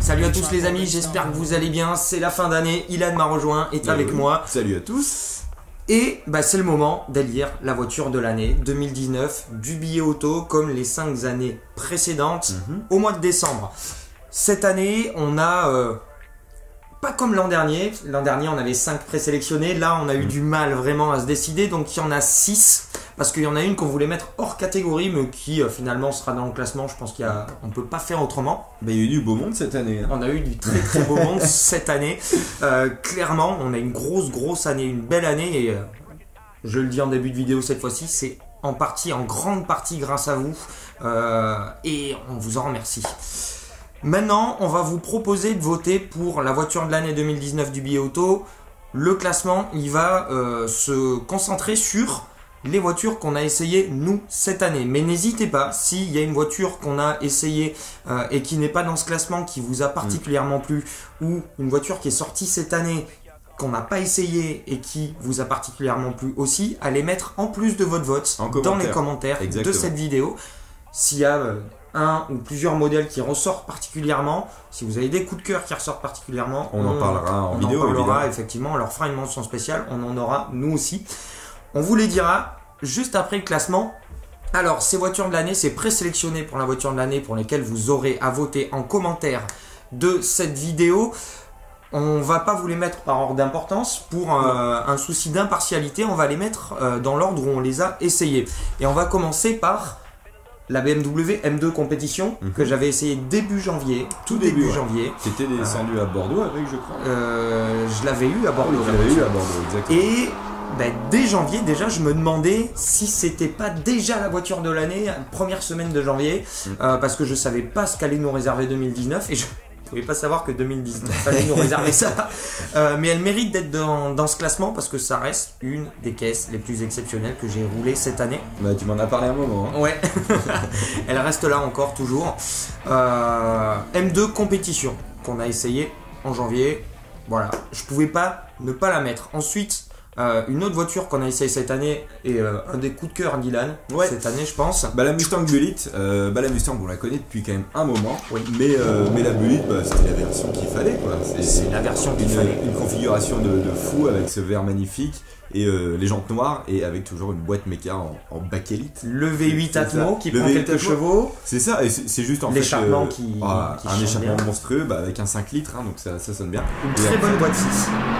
Salut à tous les amis, j'espère que vous allez bien, c'est la fin d'année, Ilan m'a rejoint, est avec moi. Salut à tous. Et c'est le moment d'élire la voiture de l'année 2019 du billet auto comme les 5 années précédentes au mois de décembre. Cette année, on a, pas comme l'an dernier on avait 5 présélectionnés, là on a eu du mal vraiment à se décider, donc il y en a 6. Parce qu'il y en a une qu'on voulait mettre hors catégorie, mais qui finalement sera dans le classement. Je pense qu'on ne peut pas faire autrement. Il y a eu du beau monde cette année. On a eu du très très beau monde cette année. Clairement, on a une grosse année, une belle année. Et je le dis en début de vidéo cette fois-ci, c'est en grande partie grâce à vous. Et on vous en remercie. Maintenant, on va vous proposer de voter pour la voiture de l'année 2019 du billet auto. Le classement, il va se concentrer sur les voitures qu'on a essayées nous cette année. Mais n'hésitez pas, s'il y a une voiture qu'on a essayée et qui n'est pas dans ce classement, qui vous a particulièrement plu, ou une voiture qui est sortie cette année qu'on n'a pas essayé et qui vous a particulièrement plu aussi, allez mettre en plus de votre vote dans les commentaires de cette vidéo. S'il y a un ou plusieurs modèles qui ressortent particulièrement, si vous avez des coups de cœur qui ressortent particulièrement, on en parlera en vidéo. On en parlera effectivement, on leur fera une mention spéciale, on en aura nous aussi. On vous les dira juste après le classement. Alors, ces voitures de l'année, c'est présélectionné pour la voiture de l'année pour lesquelles vous aurez à voter en commentaire de cette vidéo. On va pas vous les mettre par ordre d'importance pour un souci d'impartialité. On va les mettre dans l'ordre où on les a essayés. Et on va commencer par la BMW M2 Compétition que j'avais essayé début janvier, tout début janvier. Tu étais descendu à Bordeaux avec, je crois. Je l'avais eu à Bordeaux. Exactement. Et dès janvier, déjà, je me demandais si c'était pas déjà la voiture de l'année, première semaine de janvier, parce que je savais pas ce qu'allait nous réserver 2019 et je pouvais pas savoir que 2019 allait nous réserver ça. Mais elle mérite d'être dans ce classement parce que ça reste une des caisses les plus exceptionnelles que j'ai roulées cette année. Tu m'en as parlé un moment. Hein. Ouais, elle reste là encore, toujours. M2 Compétition qu'on a essayé en janvier. Voilà, je pouvais pas ne pas la mettre. Ensuite, une autre voiture qu'on a essayé cette année et un des coups de cœur d'Ilan cette année, je pense. La Mustang Bullitt, la Mustang on la connaît depuis quand même un moment, mais la Bullitt c'était la version qu'il fallait quoi. C'est la version qu'il fallait. Une configuration de fou avec ce verre magnifique et les jantes noires et avec toujours une boîte méca en bakélite. Le V8 Atmo qui prend quelques chevaux. C'est ça, et c'est juste en fait l'échappement un échappement monstrueux avec un 5 litres, donc ça sonne bien. Une très bonne boîte 6.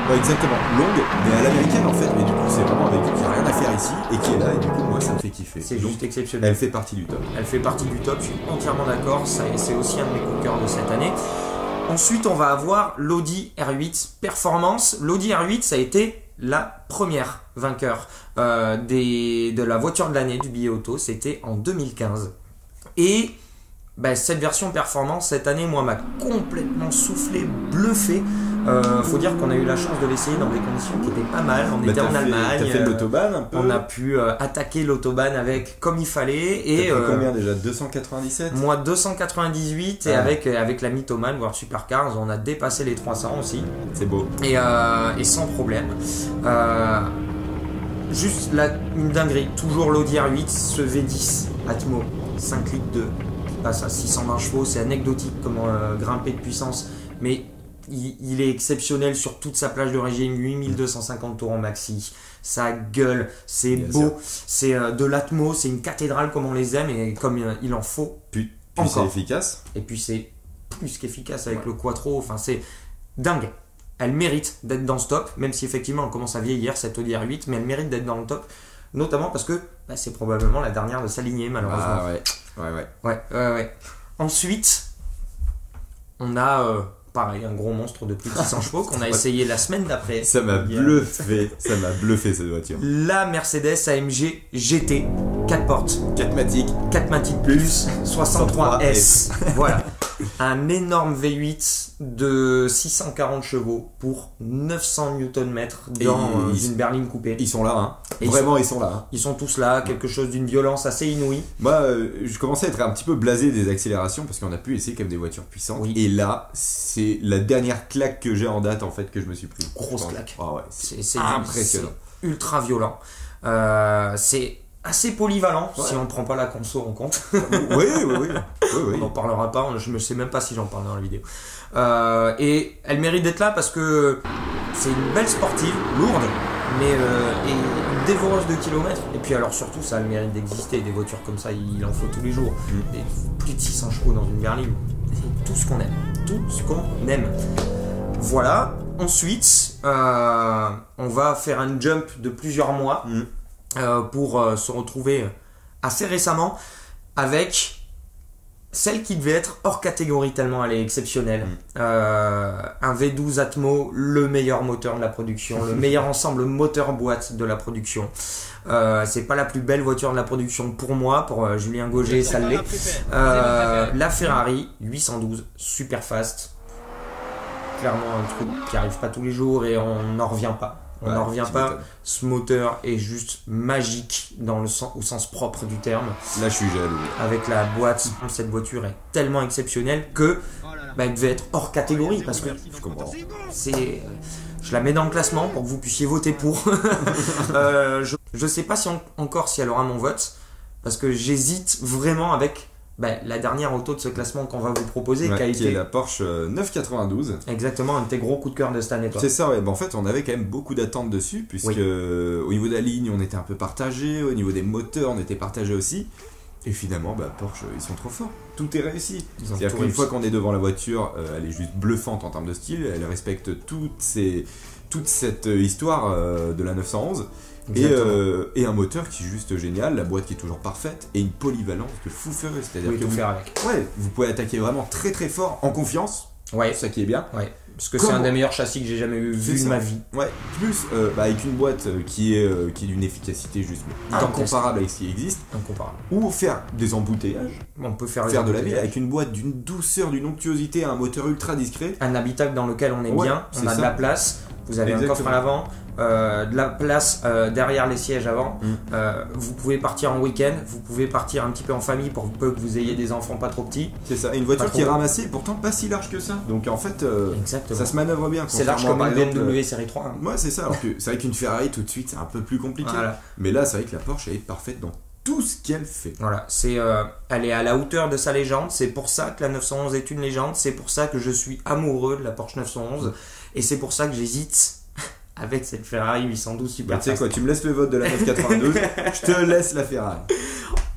Ouais, exactement, longue, mais à l'américaine en fait, mais du coup c'est vraiment avec qui a rien à faire ici et qui est là, et du coup moi ça me fait kiffer. C'est juste exceptionnel. Elle fait partie du top. Elle fait partie du top, je suis entièrement d'accord, c'est aussi un de mes coups de cœur de cette année. Ensuite, on va avoir l'Audi R8 Performance. L'Audi R8, ça a été la première vainqueur de la voiture de l'année du billet auto. C'était en 2015. Et cette version Performance, cette année, moi, m'a complètement soufflé, bluffé. Faut dire qu'on a eu la chance de l'essayer dans des conditions qui étaient pas mal. On était en Allemagne. T'as fait l'autobahn un peu. On a pu attaquer l'autobahn avec comme il fallait. Et combien déjà, 297? Moi 298 et avec la Mythoman voire Supercars, on a dépassé les 300 aussi. C'est beau. Et sans problème. Juste une dinguerie. Toujours l'Audi R8, ce V10 Atmo 5 litres 2 qui passe à 620 chevaux. C'est anecdotique comment grimper de puissance, mais il est exceptionnel sur toute sa plage de régime. 8250 tours en maxi, ça gueule, c'est beau, c'est de l'Atmo, c'est une cathédrale comme on les aime et comme il en faut. Puis c'est efficace. Et puis c'est plus qu'efficace avec le Quattro, enfin c'est dingue. Elle mérite d'être dans ce top, même si effectivement elle commence à vieillir cette Audi R8, mais elle mérite d'être dans le top, notamment parce que c'est probablement la dernière de sa lignée malheureusement. Ouais. Ensuite, on a pareil, un gros monstre de plus de 600 chevaux qu'on a essayé la semaine d'après. Ça m'a bluffé, cette voiture. La Mercedes AMG GT 4 portes. 4 Matic plus 63S. Voilà. Un énorme V8 de 640 chevaux pour 900 Nm dans une berline coupée. Ils sont là, hein. Vraiment, ils sont là. Hein. Ils sont tous là, quelque chose d'une violence assez inouïe. Moi, je commençais à être un petit peu blasé des accélérations parce qu'on a pu essayer quand même des voitures puissantes. Oui. Et là, c'est la dernière claque que j'ai en date en fait que je me suis pris. Grosse claque. Ah ouais, c'est impressionnant. C'est ultra violent. C'est assez polyvalent si on ne prend pas la conso en compte. Oui. On n'en parlera pas, je ne sais même pas si j'en parle dans la vidéo. Et elle mérite d'être là parce que c'est une belle sportive, lourde, mais et une dévoreuse de kilomètres. Et puis alors surtout, ça a le mérite d'exister. Des voitures comme ça, il en faut tous les jours. Et plus de 600 chevaux dans une berline, c'est tout ce qu'on aime. Tout ce qu'on aime. Voilà. Ensuite, on va faire un jump de plusieurs mois pour se retrouver assez récemment avec celle qui devait être hors catégorie tellement elle est exceptionnelle. Un V12 Atmo, le meilleur moteur de la production, le meilleur ensemble moteur-boîte de la production. C'est pas la plus belle voiture de la production pour moi, pour Julien Gauger, ça l'est. La Ferrari 812 Superfast. Clairement un truc qui arrive pas tous les jours et on n'en revient pas. On n'en revient pas. Ce moteur est juste magique dans le sens, au sens propre du terme. Là, je suis jaloux. Avec la boîte, cette voiture est tellement exceptionnelle que elle devait être hors catégorie parce que Je comprends. je la mets dans le classement pour que vous puissiez voter pour. Je sais pas encore si elle aura mon vote parce que j'hésite vraiment avec la dernière auto de ce classement qu'on va vous proposer qui est la Porsche 992. Exactement, un de tes gros coups de cœur de cette année, toi. C'est ça, ouais. En fait, on avait quand même beaucoup d'attentes dessus, puisque au niveau de la ligne, on était un peu partagé, au niveau des moteurs, on était partagé aussi. Et finalement, Porsche, ils sont trop forts. Tout est réussi. C'est-à-dire qu'une fois qu'on est devant la voiture, elle est juste bluffante en termes de style. Elle respecte toute cette histoire de la 911. Et un moteur qui est juste génial, la boîte qui est toujours parfaite et une polyvalence de fou furieux. C'est-à-dire que vous pouvez attaquer vraiment très très fort en confiance. Ouais. C'est ça qui est bien. Ouais. Parce que c'est un des meilleurs châssis que j'ai jamais vu de ma vie. Ouais. Plus avec une boîte qui est d'une efficacité juste incomparable avec ce qui existe. Incomparable. Ou faire des embouteillages. On peut faire de la vie avec une boîte d'une douceur, d'une onctuosité, un moteur ultra discret. Un habitacle dans lequel on est bien, on a de la place. Vous avez un coffre à l'avant, de la place derrière les sièges avant. Vous pouvez partir en week-end, vous pouvez partir un petit peu en famille pour peu que vous ayez des enfants pas trop petits. C'est ça, une voiture qui est ramassée et pourtant pas si large que ça. Donc en fait, ça se manœuvre bien. C'est large comme une BMW série 3. Ouais, c'est ça. Alors que c'est vrai qu'une Ferrari tout de suite c'est un peu plus compliqué. Voilà. Mais là, c'est vrai que la Porsche elle est parfaite dans tout ce qu'elle fait. Voilà, elle est à la hauteur de sa légende. C'est pour ça que la 911 est une légende. C'est pour ça que je suis amoureux de la Porsche 911. Et c'est pour ça que j'hésite avec cette Ferrari 812 Superfast. Tu sais quoi, tu me laisses le vote de la 992, je te laisse la Ferrari.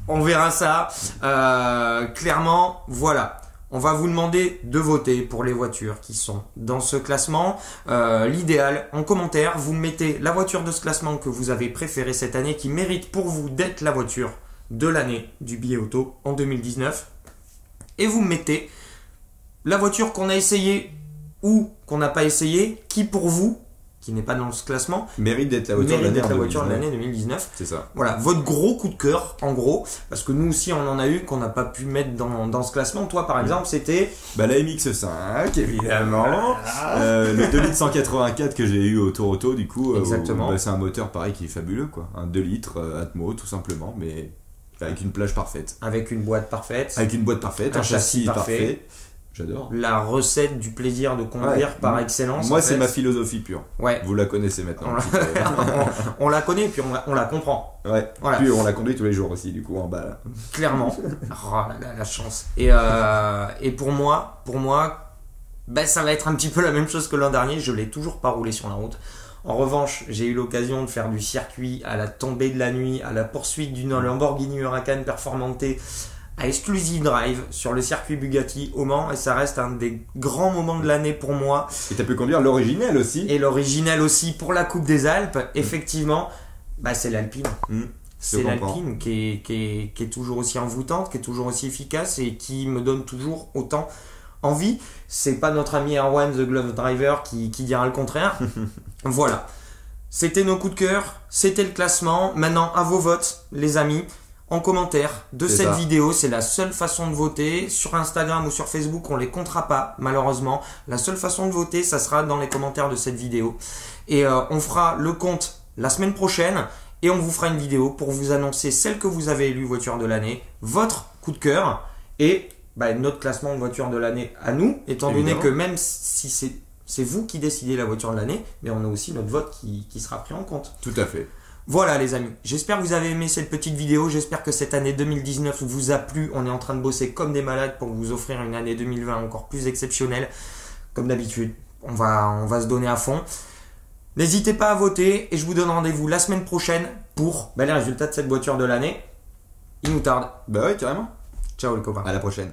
On verra ça. Clairement, voilà. On va vous demander de voter pour les voitures qui sont dans ce classement. L'idéal, en commentaire, vous mettez la voiture de ce classement que vous avez préférée cette année, qui mérite pour vous d'être la voiture de l'année du billet auto en 2019. Et vous mettez la voiture qu'on a essayée ou qu'on n'a pas essayée, qui pour vous, qui n'est pas dans ce classement, mérite d'être la voiture de l'année 2019. C'est ça. Voilà, votre gros coup de cœur, en gros, parce que nous aussi on en a eu qu'on n'a pas pu mettre dans ce classement. Toi par exemple, c'était la MX5, évidemment. Le 2 litres 184 que j'ai eu au Tour Auto, du coup. Exactement. C'est un moteur pareil qui est fabuleux, quoi. Un 2 litres Atmo, tout simplement, mais avec une plage parfaite. Avec une boîte parfaite. Un châssis parfait. J'adore. La recette du plaisir de conduire par excellence. Moi, c'est ma philosophie pure. Ouais. Vous la connaissez maintenant. On la connaît, puis on la comprend. Ouais. Voilà. Puis on la conduit tous les jours aussi, du coup, en bas. Là. Clairement. Oh, la chance. Et pour moi, ça va être un petit peu la même chose que l'an dernier. Je l'ai toujours pas roulé sur la route. En revanche, j'ai eu l'occasion de faire du circuit à la tombée de la nuit, à la poursuite d'une Lamborghini Huracan Performante, à Exclusive Drive sur le circuit Bugatti au Mans, et ça reste un des grands moments de l'année pour moi. Et tu as pu conduire l'original aussi. Et l'original aussi pour la Coupe des Alpes, effectivement, c'est l'Alpine. C'est l'Alpine qui est toujours aussi envoûtante, qui est toujours aussi efficace et qui me donne toujours autant envie. C'est pas notre ami Erwan The Glove Driver qui dira le contraire. Voilà. C'était nos coups de cœur, c'était le classement. Maintenant, à vos votes, les amis. En commentaire de cette vidéo, c'est la seule façon de voter. Sur Instagram ou sur Facebook, on les comptera pas, malheureusement. La seule façon de voter, ça sera dans les commentaires de cette vidéo. Et on fera le compte la semaine prochaine. Et on vous fera une vidéo pour vous annoncer celle que vous avez élue voiture de l'année, votre coup de cœur et notre classement de voiture de l'année à nous, étant donné que même si c'est vous qui décidez la voiture de l'année, mais on a aussi notre vote qui sera pris en compte. Tout à fait. Voilà les amis, j'espère que vous avez aimé cette petite vidéo, j'espère que cette année 2019 vous a plu. On est en train de bosser comme des malades pour vous offrir une année 2020 encore plus exceptionnelle. Comme d'habitude, on va se donner à fond. N'hésitez pas à voter et je vous donne rendez-vous la semaine prochaine pour les résultats de cette voiture de l'année. Il nous tarde. Bah ouais, carrément. Ciao les copains. À la prochaine.